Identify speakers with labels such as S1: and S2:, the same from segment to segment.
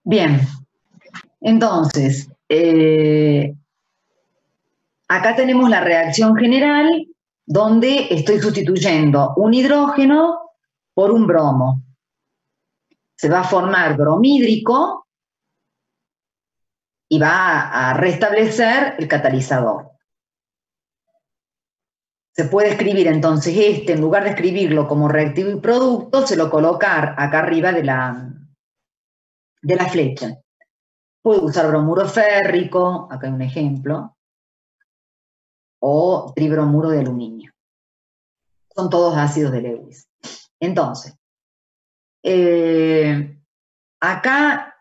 S1: Bien, entonces, acá tenemos la reacción general donde estoy sustituyendo un hidrógeno por un bromo. Se va a formar bromhídrico y va a restablecer el catalizador. Se puede escribir entonces en lugar de escribirlo como reactivo y producto, se lo coloca acá arriba de la flecha. Puedo usar bromuro férrico, acá hay un ejemplo, o tribromuro de aluminio. Son todos ácidos de Lewis. Entonces, acá,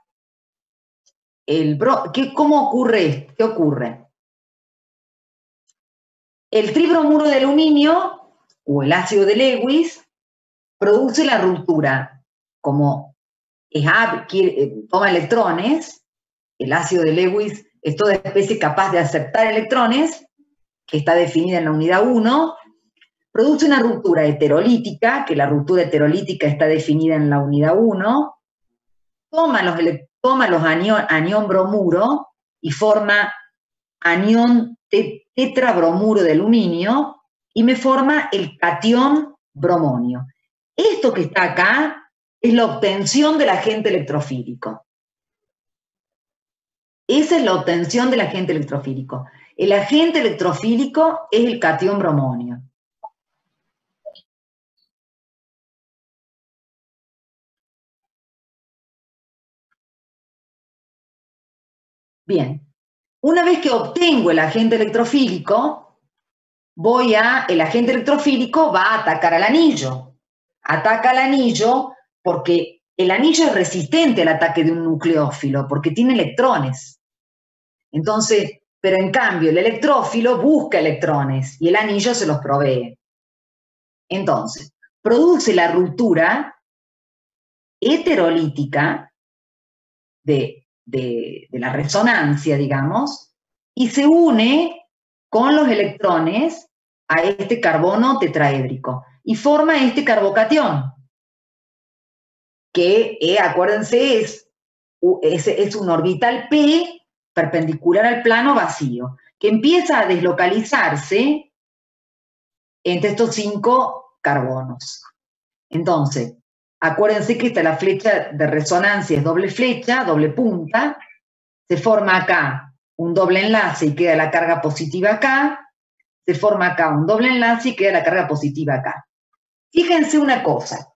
S1: ¿cómo ocurre esto? ¿Qué ocurre? El tribromuro de aluminio, o el ácido de Lewis, produce la ruptura. Como toma electrones, el ácido de Lewis es toda especie capaz de aceptar electrones, que está definida en la unidad 1, produce una ruptura heterolítica, que la ruptura heterolítica está definida en la unidad 1, toma los anión bromuro y forma anión tetrabromuro de aluminio y me forma el catión bromonio. Esto que está acá es la obtención del agente electrofílico. Esa es la obtención del agente electrofílico. El agente electrofílico es el catión bromonio. Bien, una vez que obtengo el agente electrofílico, el agente electrofílico va a atacar al anillo. Ataca al anillo porque el anillo es resistente al ataque de un nucleófilo, porque tiene electrones. Entonces, pero en cambio el electrófilo busca electrones y el anillo se los provee. Entonces, produce la ruptura heterolítica de la resonancia, digamos, y se une con los electrones a este carbono tetraédrico y forma este carbocatión, que, acuérdense, es un orbital P perpendicular al plano vacío, que empieza a deslocalizarse entre estos 5 carbonos. Entonces, acuérdense que la flecha de resonancia es doble flecha, doble punta, se forma acá un doble enlace y queda la carga positiva acá, se forma acá un doble enlace y queda la carga positiva acá. Fíjense una cosa,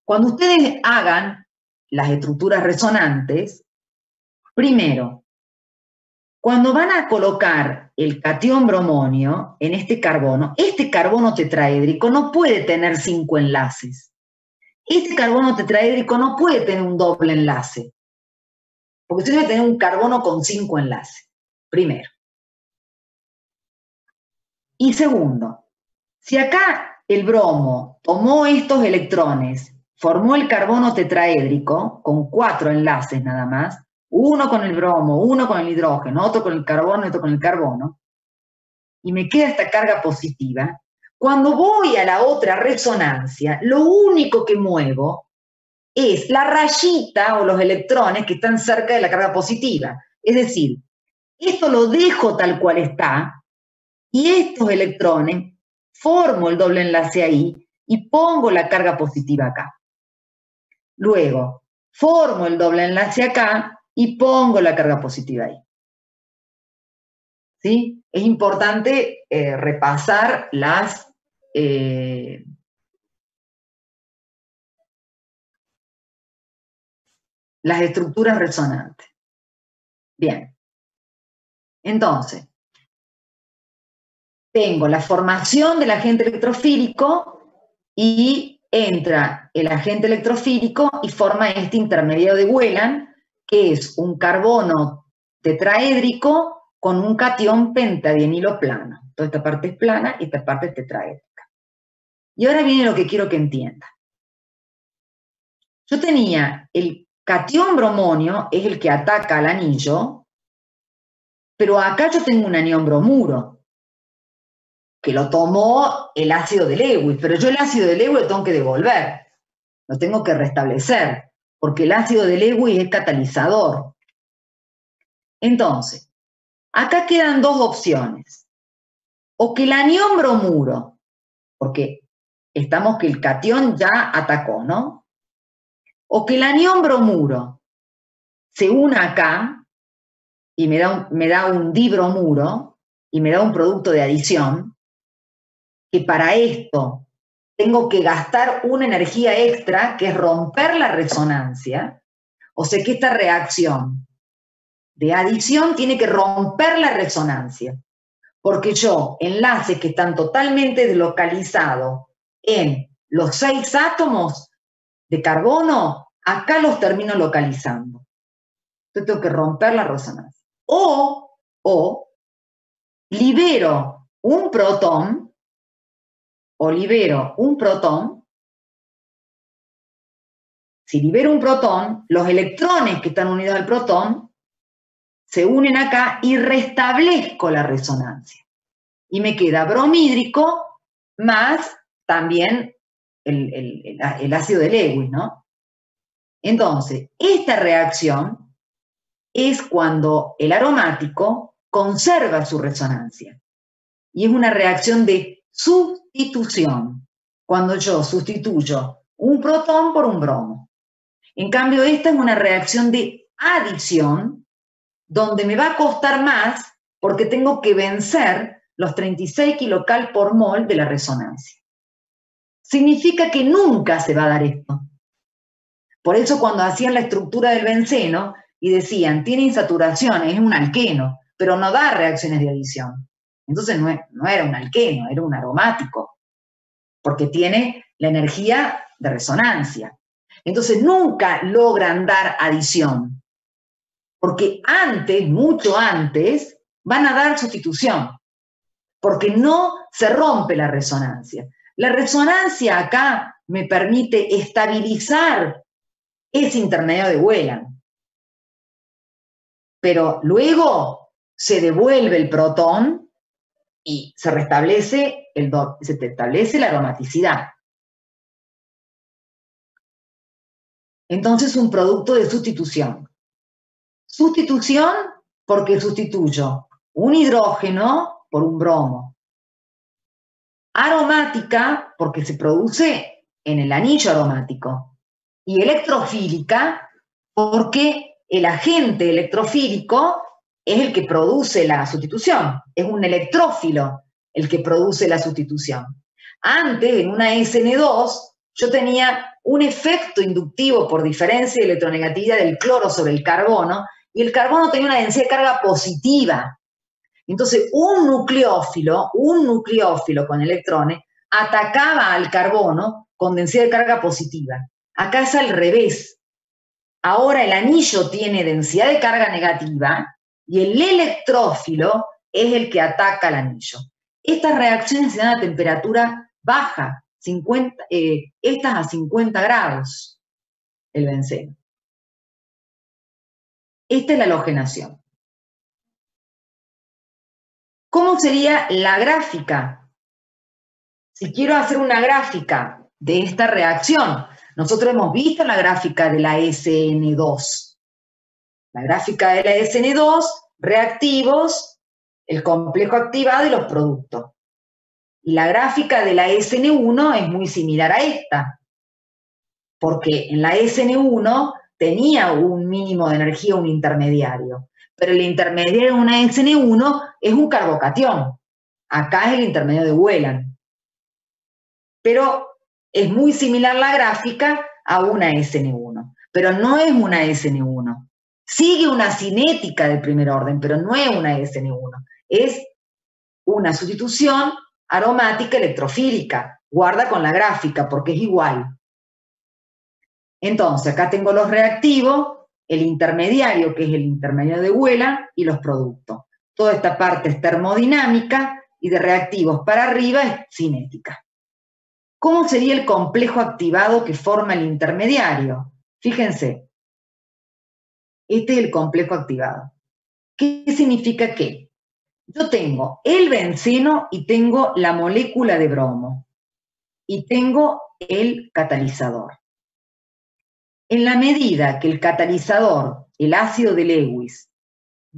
S1: cuando ustedes hagan las estructuras resonantes, primero, cuando van a colocar el catión bromonio en este carbono tetraédrico no puede tener 5 enlaces. Este carbono tetraédrico no puede tener un doble enlace, porque usted debe tener un carbono con 5 enlaces, primero. Y segundo, si acá el bromo tomó estos electrones, formó el carbono tetraédrico con 4 enlaces nada más, uno con el bromo, uno con el hidrógeno, otro con el carbono y otro con el carbono, y me queda esta carga positiva, cuando voy a la otra resonancia, lo único que muevo es la rayita o los electrones que están cerca de la carga positiva. Es decir, esto lo dejo tal cual está y estos electrones formo el doble enlace ahí y pongo la carga positiva acá. Luego, formo el doble enlace acá y pongo la carga positiva ahí. ¿Sí? Es importante repasar las estructuras resonantes. Bien. Entonces, tengo la formación del agente electrofílico y entra el agente electrofílico y forma este intermediario de Whelan, que es un carbono tetraédrico con un catión pentadienilo plano. Toda esta parte es plana y esta parte es tetraédrica. Y ahora viene lo que quiero que entienda. Yo tenía el catión bromonio, es el que ataca al anillo, pero acá yo tengo un anión bromuro, que lo tomó el ácido de Lewis, pero yo el ácido de Lewis lo tengo que devolver, lo tengo que restablecer. porque el ácido de Lewis es catalizador. Entonces, acá quedan dos opciones. O que el anión bromuro, porque estamos que el catión ya atacó, ¿no? O que el anión bromuro se una acá y me da un dibromuro y me da un producto de adición, que para esto tengo que gastar una energía extra, que es romper la resonancia. O sea que esta reacción de adición tiene que romper la resonancia, porque yo enlaces que están totalmente deslocalizados en los 6 átomos de carbono, acá los termino localizando. Entonces tengo que romper la resonancia. O libero un protón, si libero un protón, los electrones que están unidos al protón se unen acá y restablezco la resonancia. Y me queda bromhídrico más también el ácido de Lewis, ¿no? Entonces, esta reacción es cuando el aromático conserva su resonancia. Y es una reacción de sustitución, cuando yo sustituyo un protón por un bromo. En cambio, esta es una reacción de adición, donde me va a costar más porque tengo que vencer los 36 kilocalories por mol de la resonancia. Significa que nunca se va a dar esto. Por eso cuando hacían la estructura del benceno y decían, tiene insaturaciones, es un alqueno, pero no da reacciones de adición. Entonces no era un alqueno, era un aromático, porque tiene la energía de resonancia. Entonces nunca logran dar adición, porque antes, mucho antes, van a dar sustitución, porque no se rompe la resonancia. La resonancia acá me permite estabilizar ese intermedio de Wheelan, pero luego se devuelve el protón y se restablece la aromaticidad. Entonces, un producto de sustitución. Sustitución porque sustituyo un hidrógeno por un bromo. Aromática porque se produce en el anillo aromático. Y electrofílica porque el agente electrofílico es el que produce la sustitución. Es un electrófilo el que produce la sustitución. Antes, en una SN2, yo tenía un efecto inductivo por diferencia de electronegatividad del cloro sobre el carbono, y el carbono tenía una densidad de carga positiva. Entonces, un nucleófilo con electrones atacaba al carbono con densidad de carga positiva. Acá es al revés. Ahora el anillo tiene densidad de carga negativa y el electrófilo es el que ataca al anillo. Estas reacciones se dan a temperatura baja, estas a 50 grados, el benceno. Esta es la halogenación. ¿Cómo sería la gráfica? Si quiero hacer una gráfica de esta reacción, nosotros hemos visto la gráfica de la SN2. La gráfica de la SN2, reactivos, el complejo activado y los productos. Y la gráfica de la SN1 es muy similar a esta, porque en la SN1 tenía un mínimo de energía, un intermediario, pero el intermediario de una SN1 es un carbocatión. Acá es el intermedio de Wheelan. Pero es muy similar la gráfica a una SN1, pero no es una SN1. Sigue una cinética de primer orden, pero no es una SN1. Es una sustitución aromática electrofílica. Guarda con la gráfica porque es igual. Entonces, acá tengo los reactivos, el intermediario, que es el intermedio de Wheelan, y los productos. Toda esta parte es termodinámica y de reactivos para arriba es cinética. ¿Cómo sería el complejo activado que forma el intermediario? Fíjense, este es el complejo activado. ¿Qué significa qué? Yo tengo el benceno y tengo la molécula de bromo y tengo el catalizador. En la medida que el catalizador, el ácido de Lewis,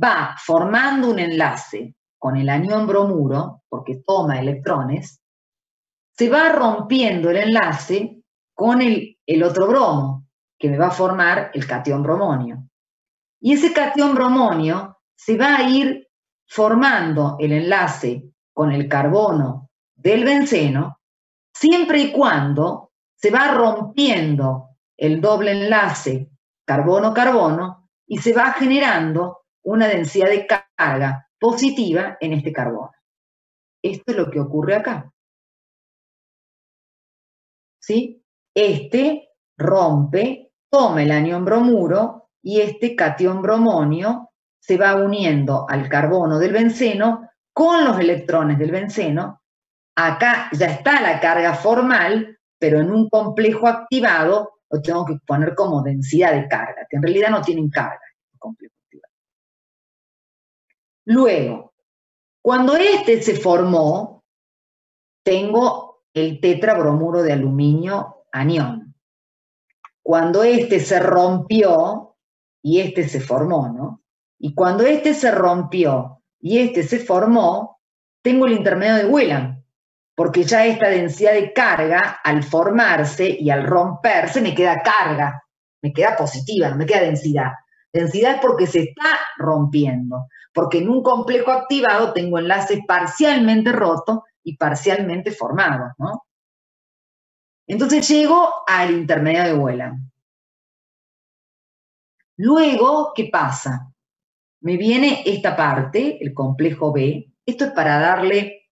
S1: va formando un enlace con el anión bromuro, porque toma electrones, se va rompiendo el enlace con el otro bromo, que me va a formar el catión bromonio. Y ese catión bromonio se va a ir formando el enlace con el carbono del benceno, siempre y cuando se va rompiendo el doble enlace carbono-carbono y se va generando una densidad de carga positiva en este carbono. Esto es lo que ocurre acá. ¿Sí? Este rompe, toma el anión bromuro y este catión bromonio se va uniendo al carbono del benceno con los electrones del benceno. Acá ya está la carga formal, pero en un complejo activado lo tengo que poner como densidad de carga, que en realidad no tienen carga el complejo activado. Luego, cuando este se formó, tengo el tetrabromuro de aluminio anión. Cuando este se rompió y este se formó, ¿no? Y cuando este se rompió y este se formó, tengo el intermedio de Whelan, porque ya esta densidad de carga, al formarse y al romperse, me queda carga, me queda positiva, no me queda densidad. Densidad es porque se está rompiendo, porque en un complejo activado tengo enlaces parcialmente rotos y parcialmente formados, ¿no? Entonces llego al intermedio de Whelan. Luego, ¿qué pasa? Me viene esta parte, el complejo B. Esto es para darle,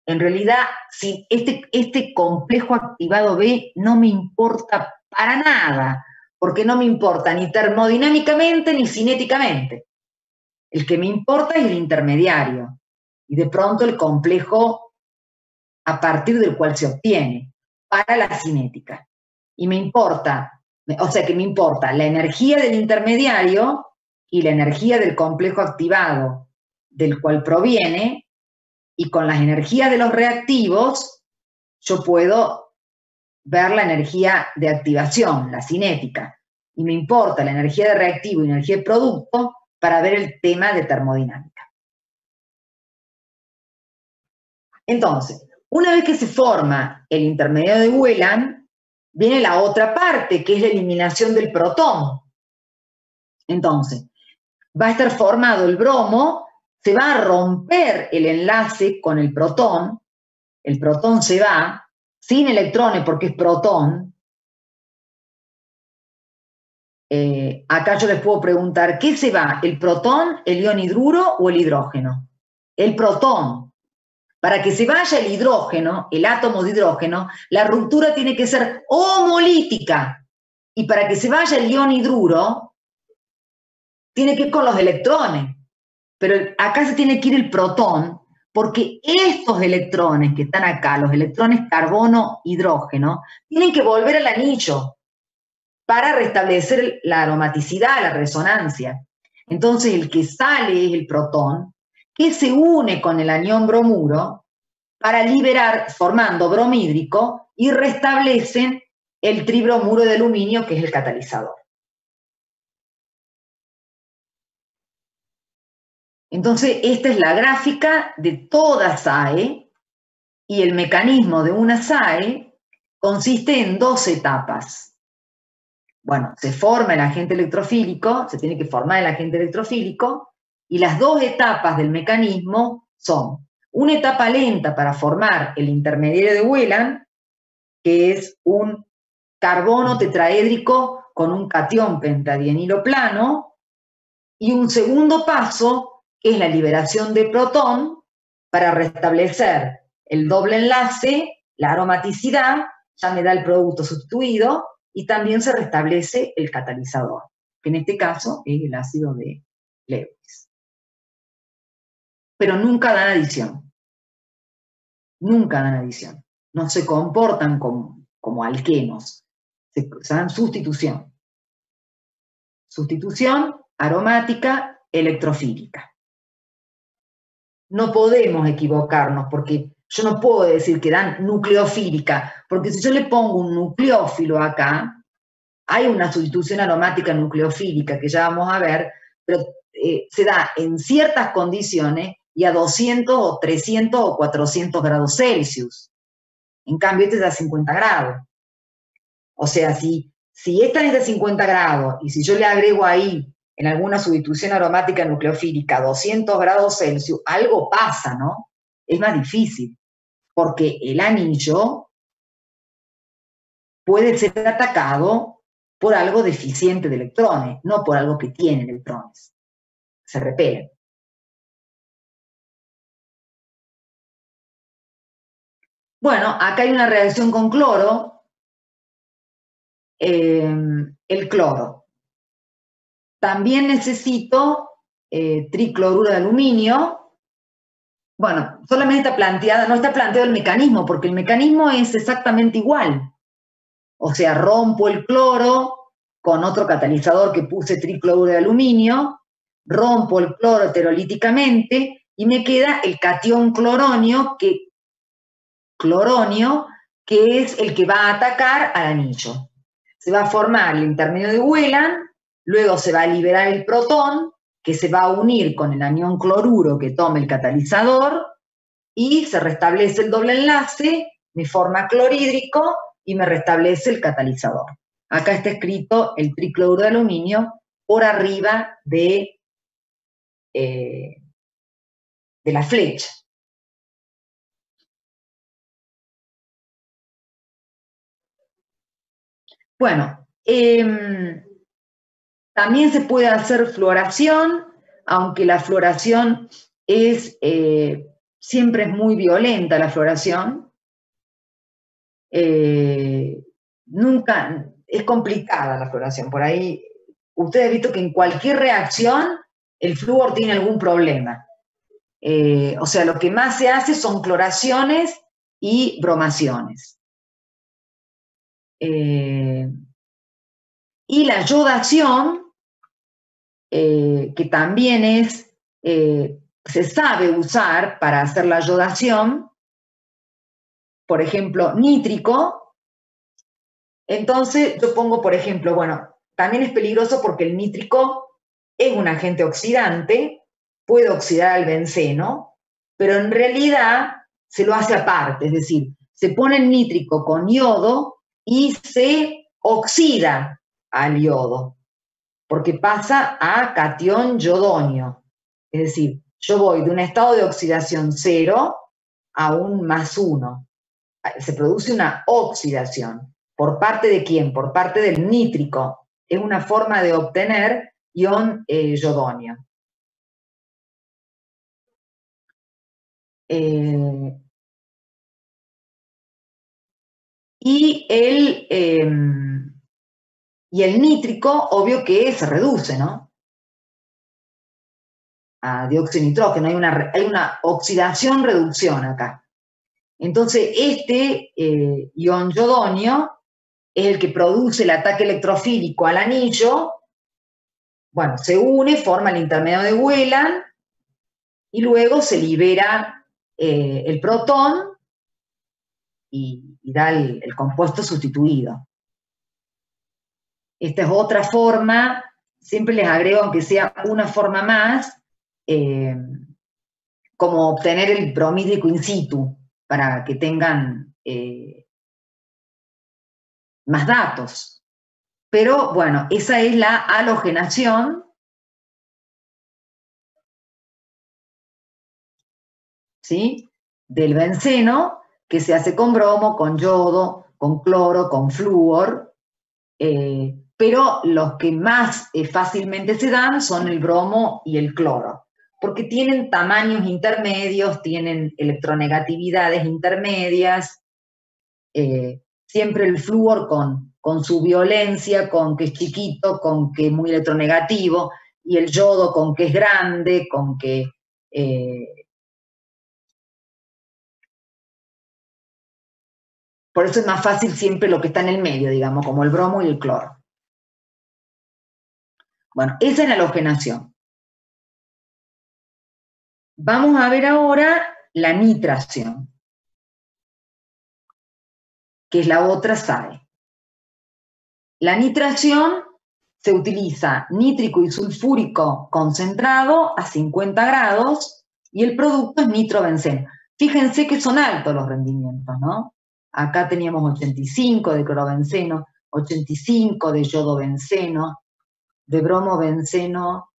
S1: en realidad, si este complejo activado B no me importa para nada, porque no me importa ni termodinámicamente ni cinéticamente. El que me importa es el intermediario y de pronto el complejo a partir del cual se obtiene para la cinética. Y me importa, o sea que me importa la energía del intermediario y la energía del complejo activado del cual proviene, y con las energías de los reactivos yo puedo ver la energía de activación, la cinética, y me importa la energía de reactivo y energía de producto para ver el tema de termodinámica. Entonces, una vez que se forma el intermediario de Whelan, viene la otra parte, que es la eliminación del protón. Entonces, va a estar formado el bromo, se va a romper el enlace con el protón se va, sin electrones porque es protón. Acá yo les puedo preguntar, ¿qué se va? ¿El protón, el ion hidruro o el hidrógeno? El protón. Para que se vaya el hidrógeno, el átomo de hidrógeno, la ruptura tiene que ser homolítica. Y para que se vaya el ion hidruro, tiene que ir con los electrones. Pero acá se tiene que ir el protón, porque estos electrones que están acá, los electrones carbono-hidrógeno, tienen que volver al anillo para restablecer la aromaticidad, la resonancia. Entonces el que sale es el protón, que se une con el anión bromuro para liberar, formando bromhídrico, y restablecen el tribromuro de aluminio, que es el catalizador. Entonces, esta es la gráfica de toda SAE, y el mecanismo de una SAE consiste en 2 etapas. Bueno, se forma el agente electrofílico, se tiene que formar el agente electrofílico, y las 2 etapas del mecanismo son una etapa lenta para formar el intermediario de Whelan, que es un carbono tetraédrico con un catión pentadienilo plano, y un segundo paso, que es la liberación de protón para restablecer el doble enlace, la aromaticidad, ya me da el producto sustituido, y también se restablece el catalizador, que en este caso es el ácido de Lewis. Pero nunca dan adición. Nunca dan adición. No se comportan como alquenos. Se dan sustitución. Sustitución aromática electrofílica. No podemos equivocarnos, porque yo no puedo decir que dan nucleofílica, porque si yo le pongo un nucleófilo acá, hay una sustitución aromática nucleofílica que ya vamos a ver, pero se da en ciertas condiciones y a 200 o 300 o 400 grados Celsius. En cambio, este es a 50 grados. O sea, si esta es de 50 grados y si yo le agrego ahí en alguna sustitución aromática nucleofílica 200 grados Celsius, algo pasa, ¿no? Es más difícil, porque el anillo puede ser atacado por algo deficiente de electrones, no por algo que tiene electrones. Se repelen. Bueno, acá hay una reacción con cloro. El cloro. También necesito tricloruro de aluminio. Bueno, solamente está planteada, no está planteado el mecanismo, porque el mecanismo es exactamente igual. O sea, rompo el cloro con otro catalizador que puse tricloruro de aluminio, rompo el cloro heterolíticamente y me queda el catión cloronio, que es el que va a atacar al anillo. Se va a formar el intermedio de Wheeland, luego se va a liberar el protón, que se va a unir con el anión cloruro que toma el catalizador, y se restablece el doble enlace, me forma clorhídrico y me restablece el catalizador. Acá está escrito el tricloruro de aluminio por arriba de la flecha. Bueno, también se puede hacer fluoración, aunque la fluoración es siempre es muy violenta, la fluoración. Nunca, es complicada la fluoración. Por ahí, ustedes han visto que en cualquier reacción el flúor tiene algún problema. O sea, lo que más se hace son cloraciones y bromaciones. Y la yodación, que también se sabe usar para hacer la yodación, por ejemplo, nítrico. Entonces yo pongo, por ejemplo, bueno, también es peligroso porque el nítrico es un agente oxidante, puede oxidar al benceno, pero en realidad se lo hace aparte, es decir, se pone el nítrico con yodo y se oxida al yodo, porque pasa a catión yodonio. Es decir, yo voy de un estado de oxidación 0 a un +1. Se produce una oxidación. ¿Por parte de quién? Por parte del nítrico. Es una forma de obtener ion yodonio. Y el nítrico, obvio que se reduce, ¿no? A dióxido de nitrógeno. Hay una oxidación-reducción acá. Entonces, este ion yodonio es el que produce el ataque electrofílico al anillo. Bueno, se une, forma el intermedio de Wheeland y luego se libera el protón y da el compuesto sustituido. Esta es otra forma, siempre les agrego, aunque sea una forma más, como obtener el bromídrico in situ, para que tengan más datos. Pero bueno, esa es la halogenación, ¿sí?, del benceno, que se hace con bromo, con yodo, con cloro, con flúor, pero los que más fácilmente se dan son el bromo y el cloro, porque tienen tamaños intermedios, tienen electronegatividades intermedias, siempre el flúor con su violencia, con que es chiquito, con que es muy electronegativo, y el yodo con que es grande, con que... por eso es más fácil siempre lo que está en el medio, digamos, como el bromo y el cloro. Bueno, esa es la halogenación. Vamos a ver ahora la nitración, que es la otra SAE. La nitración se utiliza nítrico y sulfúrico concentrado a 50 grados y el producto es nitrobenceno. Fíjense que son altos los rendimientos, ¿no? Acá teníamos 85 de clorobenceno, 85 de yodobenceno, de bromobenceno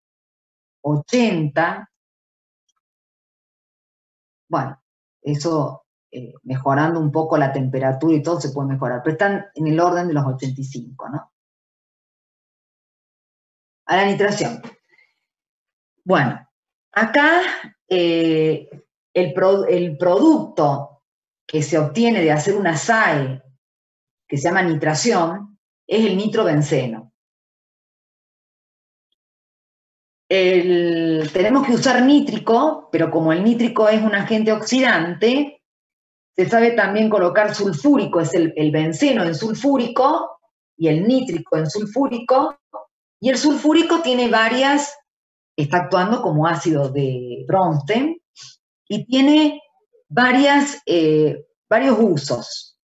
S1: 80. Bueno, eso mejorando un poco la temperatura y todo se puede mejorar, pero están en el orden de los 85, ¿no? A la nitración. Bueno, acá el producto que se obtiene de hacer una SAE, que se llama nitración, es el nitrobenceno. Tenemos que usar nítrico, pero como el nítrico es un agente oxidante, se sabe también colocar sulfúrico, es el benceno en sulfúrico y el nítrico en sulfúrico, y el sulfúrico tiene está actuando como ácido de Bronsted y tiene varios usos.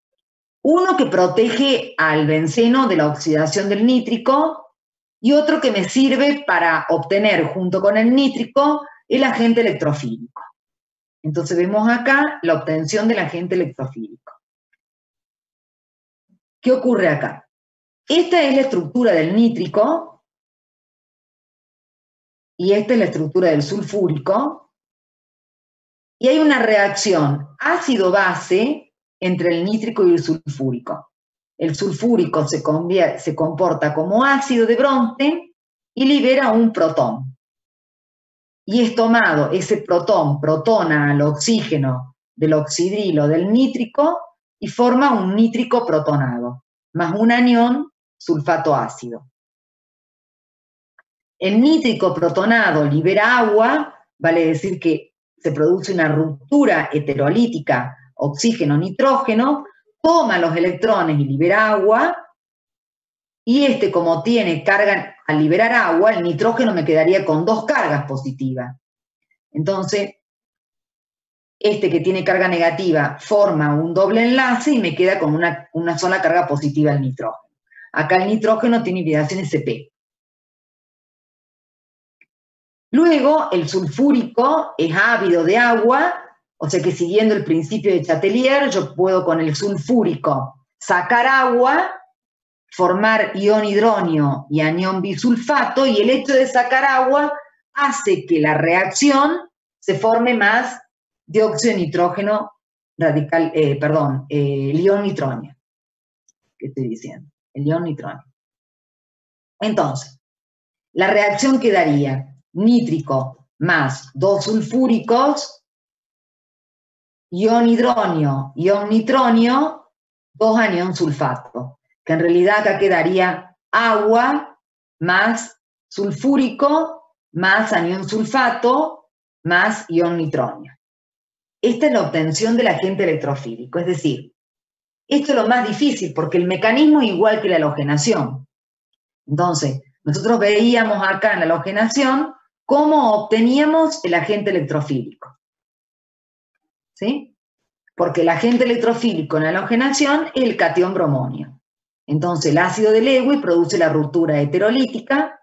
S1: Uno que protege al benceno de la oxidación del nítrico y otro que me sirve para obtener junto con el nítrico el agente electrofílico. Entonces vemos acá la obtención del agente electrofílico. ¿Qué ocurre acá? Esta es la estructura del nítrico y esta es la estructura del sulfúrico y hay una reacción ácido-base entre el nítrico y el sulfúrico. El sulfúrico se comporta como ácido de Bronsted y libera un protón. Y es tomado, ese protón protona al oxígeno del oxidrilo del nítrico y forma un nítrico protonado, más un anión sulfato ácido. El nítrico protonado libera agua, vale decir que se produce una ruptura heterolítica oxígeno-nitrógeno, toma los electrones y libera agua, y como tiene carga, al liberar agua, el nitrógeno me quedaría con 2 cargas positivas. Entonces, que tiene carga negativa forma un doble enlace y me queda con una sola carga positiva el nitrógeno. Acá el nitrógeno tiene hibridación sp. Luego, el sulfúrico es ávido de agua, o sea que siguiendo el principio de Chatelier, yo puedo con el sulfúrico sacar agua, formar ion hidronio y anión bisulfato, y el hecho de sacar agua hace que la reacción se forme más dióxido de nitrógeno radical, el ion nitronio. ¿Qué estoy diciendo? El ion nitronio. Entonces, la reacción quedaría nítrico más 2 sulfúricos, ion hidronio, ion nitronio, 2 anión sulfato, que en realidad acá quedaría agua más sulfúrico más anión sulfato más ion nitronio. Esta es la obtención del agente electrofílico, es decir, esto es lo más difícil porque el mecanismo es igual que la halogenación. Entonces, nosotros veíamos acá en la halogenación cómo obteníamos el agente electrofílico. ¿Sí? Porque el agente electrofílico en la halogenación es el catión bromonio. Entonces, el ácido de Lewis produce la ruptura heterolítica,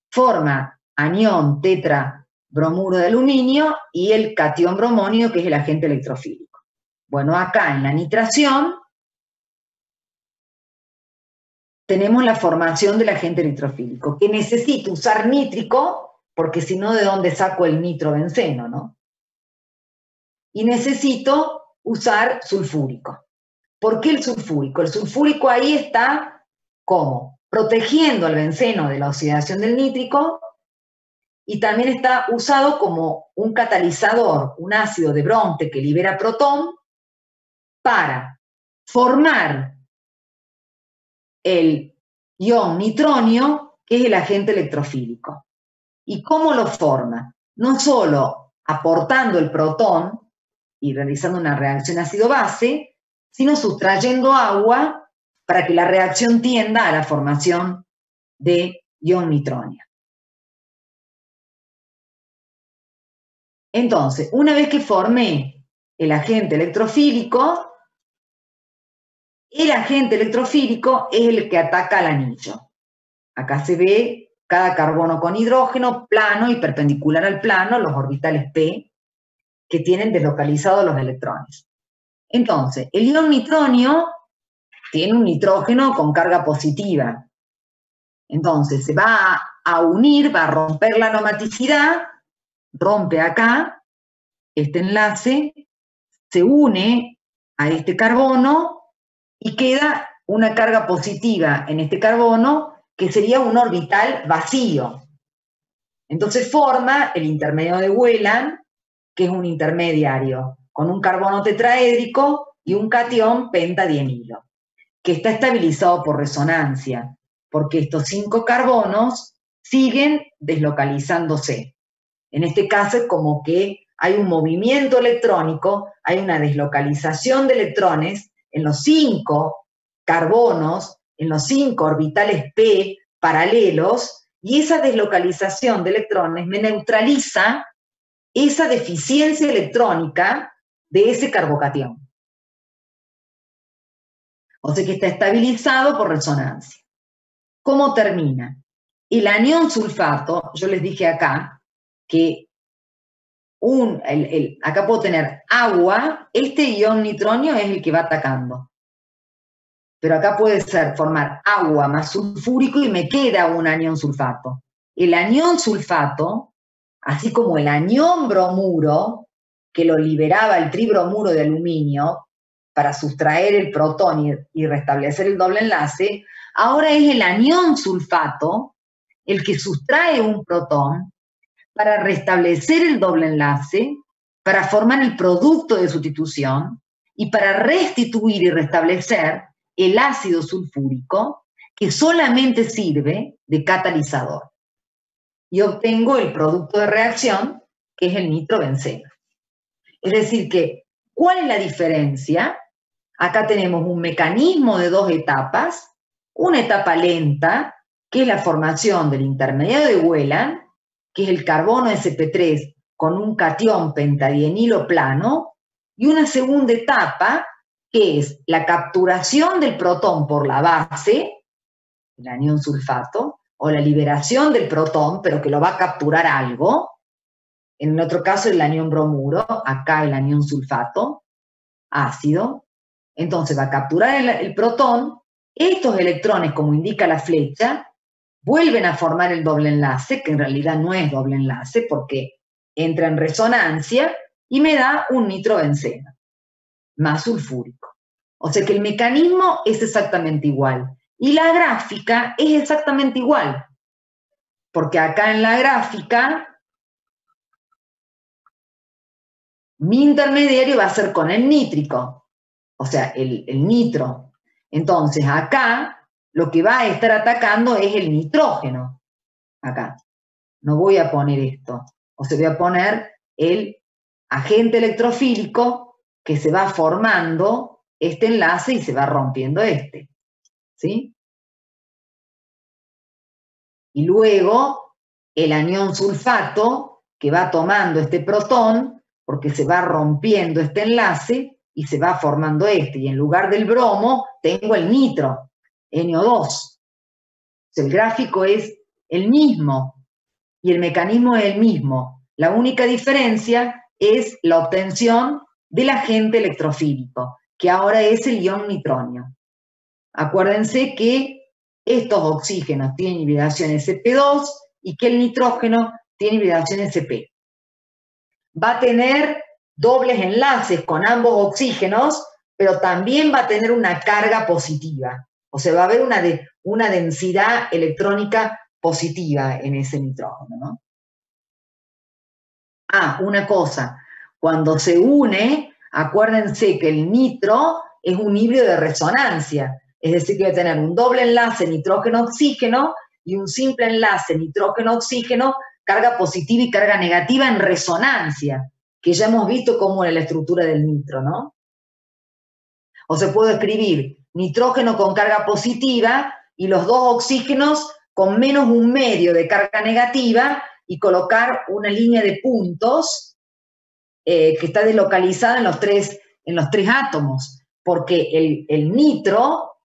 S1: forma anión tetrabromuro de aluminio y el catión bromonio, que es el agente electrofílico. Bueno, acá en la nitración tenemos la formación del agente electrofílico, que necesito usar nítrico, porque si no, ¿de dónde saco el nitrobenceno, no? Y necesito usar sulfúrico. ¿Por qué el sulfúrico? El sulfúrico ahí está, ¿cómo? Protegiendo al benceno de la oxidación del nítrico, y también está usado como un catalizador, un ácido de Bronsted que libera protón, para formar el ion nitronio, que es el agente electrofílico. ¿Y cómo lo forma? No solo aportando el protón y realizando una reacción ácido-base, sino sustrayendo agua para que la reacción tienda a la formación de ion nitronio. Entonces, una vez que formé el agente electrofílico, El agente electrofílico es el que ataca al anillo. Acá se ve cada carbono con hidrógeno, plano y perpendicular al plano, los orbitales p, que tienen deslocalizados los electrones. Entonces, el ion nitronio tiene un nitrógeno con carga positiva. Entonces, se va a unir, va a romper la aromaticidad, rompe acá este enlace, se une a este carbono y queda una carga positiva en este carbono que sería un orbital vacío. Entonces forma el intermedio de Wheeler, que es un intermediario, con un carbono tetraédrico y un catión pentadienilo, que está estabilizado por resonancia, porque estos 5 carbonos siguen deslocalizándose. En este caso es como que hay un movimiento electrónico, hay una deslocalización de electrones en los 5 carbonos, en los 5 orbitales p paralelos, y esa deslocalización de electrones me neutraliza esa deficiencia electrónica de ese carbocatión. O sea que está estabilizado por resonancia. ¿Cómo termina? El anión sulfato, yo les dije acá que acá puedo tener agua, este ion nitronio es el que va atacando. Pero acá puede ser formar agua más sulfúrico y me queda un anión sulfato. El anión sulfato, así como el anión bromuro, que lo liberaba el tribromuro de aluminio para sustraer el protón y restablecer el doble enlace, ahora es el anión sulfato el que sustrae un protón para restablecer el doble enlace, para formar el producto de sustitución y para restituir y restablecer el ácido sulfúrico, que solamente sirve de catalizador. Y obtengo el producto de reacción, que es el nitrobenceno. Es decir que, ¿cuál es la diferencia? Acá tenemos un mecanismo de 2 etapas, una etapa lenta, que es la formación del intermediario de Wheeler, que es el carbono sp3 con un catión pentadienilo plano, y una segunda etapa, que es la capturación del protón por la base, el anión sulfato, o la liberación del protón, pero que lo va a capturar algo. En el otro caso el anión bromuro, acá el anión sulfato, ácido. Entonces va a capturar el protón, estos electrones, como indica la flecha, vuelven a formar el doble enlace, que en realidad no es doble enlace, porque entra en resonancia y me da un nitrobenceno, más sulfúrico. O sea que el mecanismo es exactamente igual. Y la gráfica es exactamente igual. Porque acá en la gráfica, mi intermediario va a ser con el nítrico, o sea, el nitro. Entonces acá lo que va a estar atacando es el nitrógeno. Acá. No voy a poner esto. O sea, voy a poner el agente electrofílico que se va formando este enlace y se va rompiendo este. ¿Sí? Y luego el anión sulfato que va tomando este protón porque se va rompiendo este enlace y se va formando este. Y en lugar del bromo tengo el nitro, NO2. O sea, el gráfico es el mismo y el mecanismo es el mismo. La única diferencia es la obtención del agente electrofílico, que ahora es el ion nitronio. Acuérdense que estos oxígenos tienen hibridación sp2 y que el nitrógeno tiene hibridación sp. Va a tener dobles enlaces con ambos oxígenos, pero también va a tener una carga positiva. O sea, va a haber una densidad electrónica positiva en ese nitrógeno, ¿no? Ah, una cosa, cuando se une, acuérdense que el nitro es un híbrido de resonancia, es decir, que va a tener un doble enlace nitrógeno-oxígeno y un simple enlace nitrógeno-oxígeno, carga positiva y carga negativa en resonancia, que ya hemos visto cómo es la estructura del nitro, ¿no? O se puede escribir nitrógeno con carga positiva y los 2 oxígenos con menos 1/2 de carga negativa y colocar una línea de puntos que está deslocalizada en los tres átomos. porque el nitro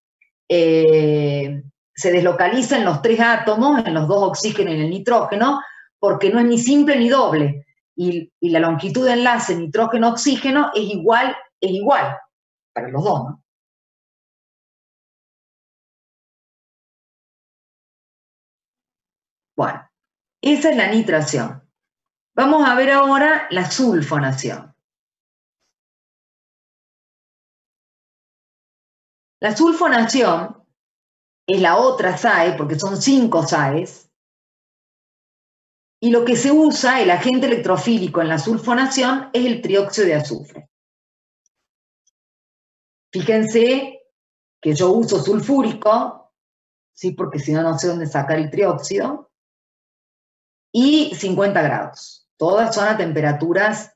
S1: se deslocaliza en los 3 átomos, en los 2 oxígenos y en el nitrógeno, porque no es ni simple ni doble. Y la longitud de enlace nitrógeno-oxígeno es igual para los dos, ¿no? Bueno, esa es la nitración. Vamos a ver ahora la sulfonación. La sulfonación es la otra SAE, porque son 5 SAEs, y lo que se usa, el agente electrofílico en la sulfonación, es el trióxido de azufre. Fíjense que yo uso sulfúrico, ¿sí? Porque si no, no sé dónde sacar el trióxido, y 50 grados. Todas son a temperaturas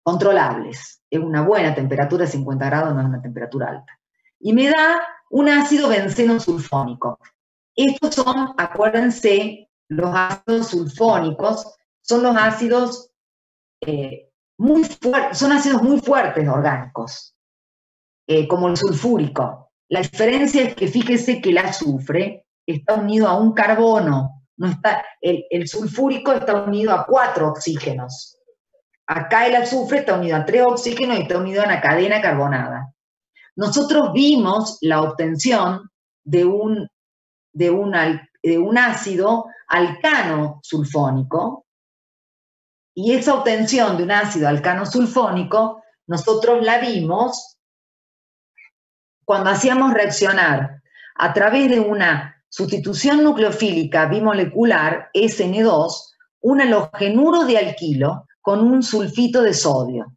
S1: controlables. Es una buena temperatura, 50 grados no es una temperatura alta. Y me da un ácido benceno sulfónico. Estos son, acuérdense, los ácidos sulfónicos, son los ácidos son ácidos muy fuertes orgánicos, como el sulfúrico. La diferencia es que fíjese que el azufre está unido a un carbono, no está, el sulfúrico está unido a 4 oxígenos. Acá el azufre está unido a 3 oxígenos y está unido a una cadena carbonada. Nosotros vimos la obtención de un ácido alcano sulfónico, y esa obtención de un ácido alcano sulfónico nosotros la vimos cuando hacíamos reaccionar a través de una sustitución nucleofílica bimolecular, SN2, un halogenuro de alquilo con un sulfito de sodio.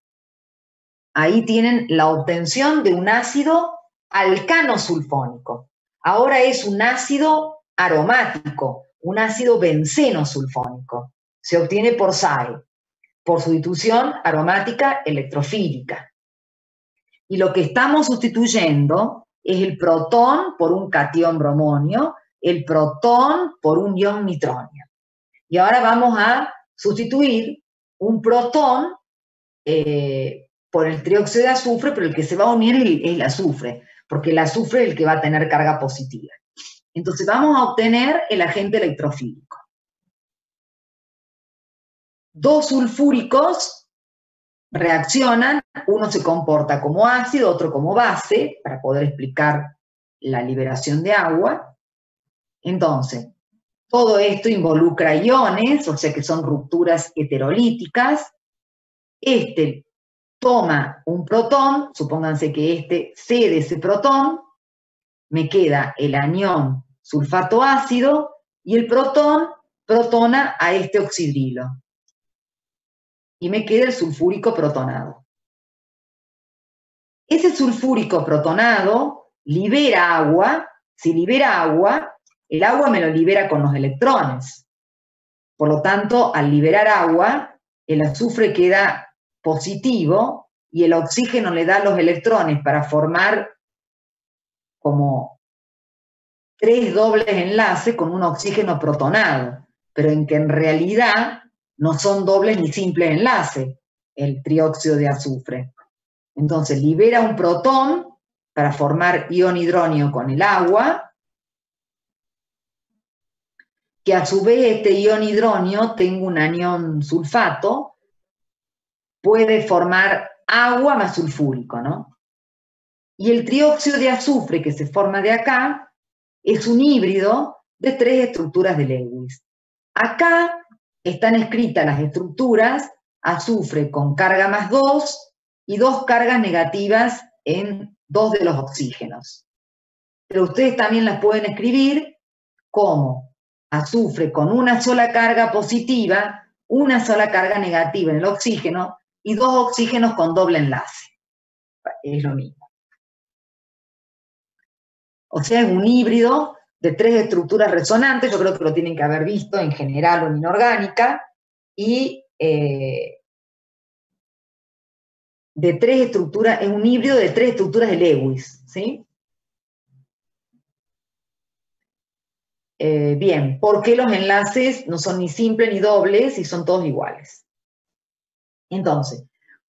S1: Ahí tienen la obtención de un ácido alcano sulfónico. Ahora es un ácido aromático, un ácido benceno sulfónico. Se obtiene por SAE, por sustitución aromática electrofílica. Y lo que estamos sustituyendo es el protón por un catión bromonio, el protón por un ion nitronio. Y ahora vamos a sustituir un protón por el trióxido de azufre, pero el que se va a unir es el azufre, porque el azufre es el que va a tener carga positiva. Entonces vamos a obtener el agente electrofílico. 2 sulfúricos reaccionan, uno se comporta como ácido, otro como base, para poder explicar la liberación de agua. Entonces, todo esto involucra iones, o sea que son rupturas heterolíticas. Este toma un protón, supónganse que este cede ese protón, me queda el anión sulfato ácido, y el protón protona a este oxidrilo. Y me queda el sulfúrico protonado. Ese sulfúrico protonado libera agua. Si libera agua, el agua me lo libera con los electrones. Por lo tanto, al liberar agua, el azufre queda positivo y el oxígeno le da los electrones para formar como 3 dobles enlaces con un oxígeno protonado, pero en que en realidad no son dobles ni simples enlaces, el trióxido de azufre. Entonces libera un protón para formar ion hidróneo con el agua, que a su vez este ion hidróneo, tengo un anión sulfato, puede formar agua más sulfúrico, ¿no? Y el trióxido de azufre que se forma de acá es un híbrido de 3 estructuras de Lewis. Acá están escritas las estructuras: azufre con carga más 2 y 2 cargas negativas en 2 de los oxígenos. Pero ustedes también las pueden escribir como azufre con una sola carga positiva, una sola carga negativa en el oxígeno y 2 oxígenos con doble enlace. Es lo mismo. O sea, es un híbrido de 3 estructuras resonantes, yo creo que lo tienen que haber visto en general o en inorgánica, y de 3 estructuras, es un híbrido de 3 estructuras de Lewis, ¿sí? Bien, ¿por qué los enlaces no son ni simples ni dobles y son todos iguales? Entonces,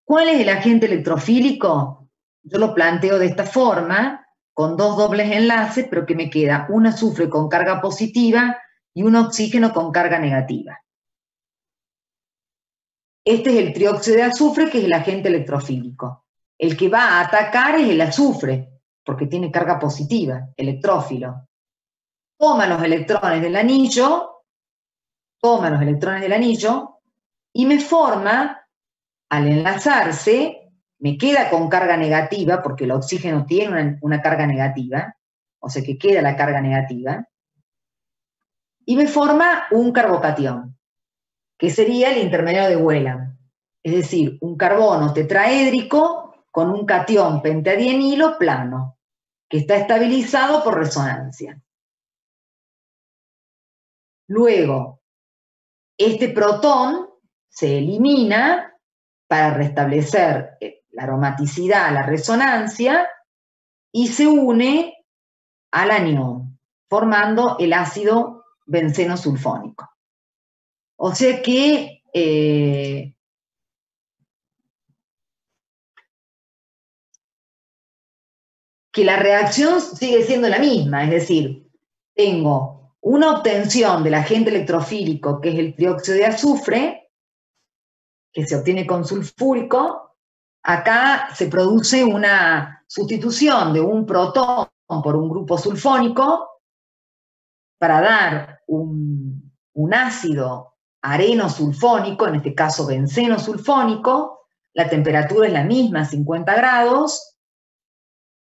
S1: ¿Cuál es el agente electrofílico? Yo lo planteo de esta forma, con dos dobles enlaces, pero que me queda un azufre con carga positiva y un oxígeno con carga negativa. Este es el trióxido de azufre, que es el agente electrofílico. El que va a atacar es el azufre, porque tiene carga positiva, electrófilo. Toma los electrones del anillo, y me forma, al enlazarse, me queda con carga negativa, porque el oxígeno tiene una carga negativa, o sea que queda la carga negativa, y me forma un carbocatión, que sería el intermediario de Wheeler. Es decir, un carbono tetraédrico con un catión pentadienilo plano, que está estabilizado por resonancia. Luego, este protón se elimina para restablecer la aromaticidad, la resonancia, y se une al anión, formando el ácido benceno sulfónico. O sea que la reacción sigue siendo la misma, es decir, tengo una obtención del agente electrofílico, que es el trióxido de azufre, que se obtiene con sulfúrico. Acá se produce una sustitución de un protón por un grupo sulfónico para dar un ácido areno sulfónico, en este caso benceno sulfónico. La temperatura es la misma, 50 grados.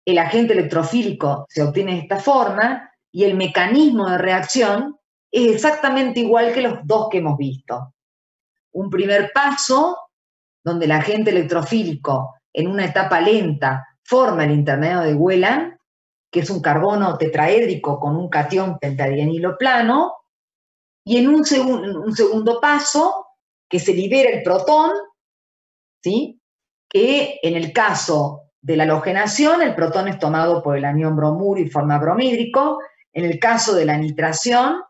S1: El agente electrofílico se obtiene de esta forma y el mecanismo de reacción es exactamente igual que los dos que hemos visto. Un primer paso, donde el agente electrofílico en una etapa lenta forma el intermediario de Wheeler, que es un carbono tetraédrico con un catión pentadienilo plano, y en un segundo paso, que se libera el protón, ¿sí? Que en el caso de la halogenación, el protón es tomado por el anión bromuro y forma bromídrico. En el caso de la nitración,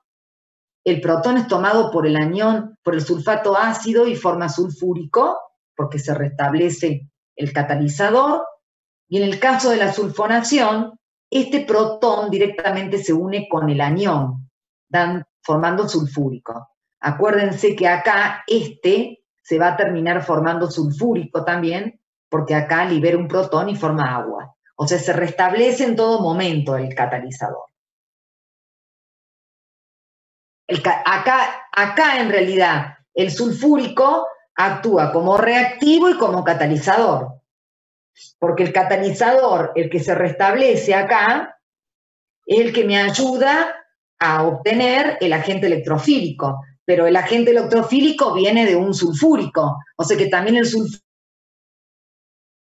S1: el protón es tomado por el anión, por el sulfato ácido y forma sulfúrico, porque se restablece el catalizador. Y en el caso de la sulfonación, este protón directamente se une con el anión, formando sulfúrico. Acuérdense que acá se va a terminar formando sulfúrico también, porque acá libera un protón y forma agua. O sea, se restablece en todo momento el catalizador. Acá en realidad el sulfúrico actúa como reactivo y como catalizador, porque el catalizador, el que se restablece acá, es el que me ayuda a obtener el agente electrofílico, pero el agente electrofílico viene de un sulfúrico, o sea que también el sulfúrico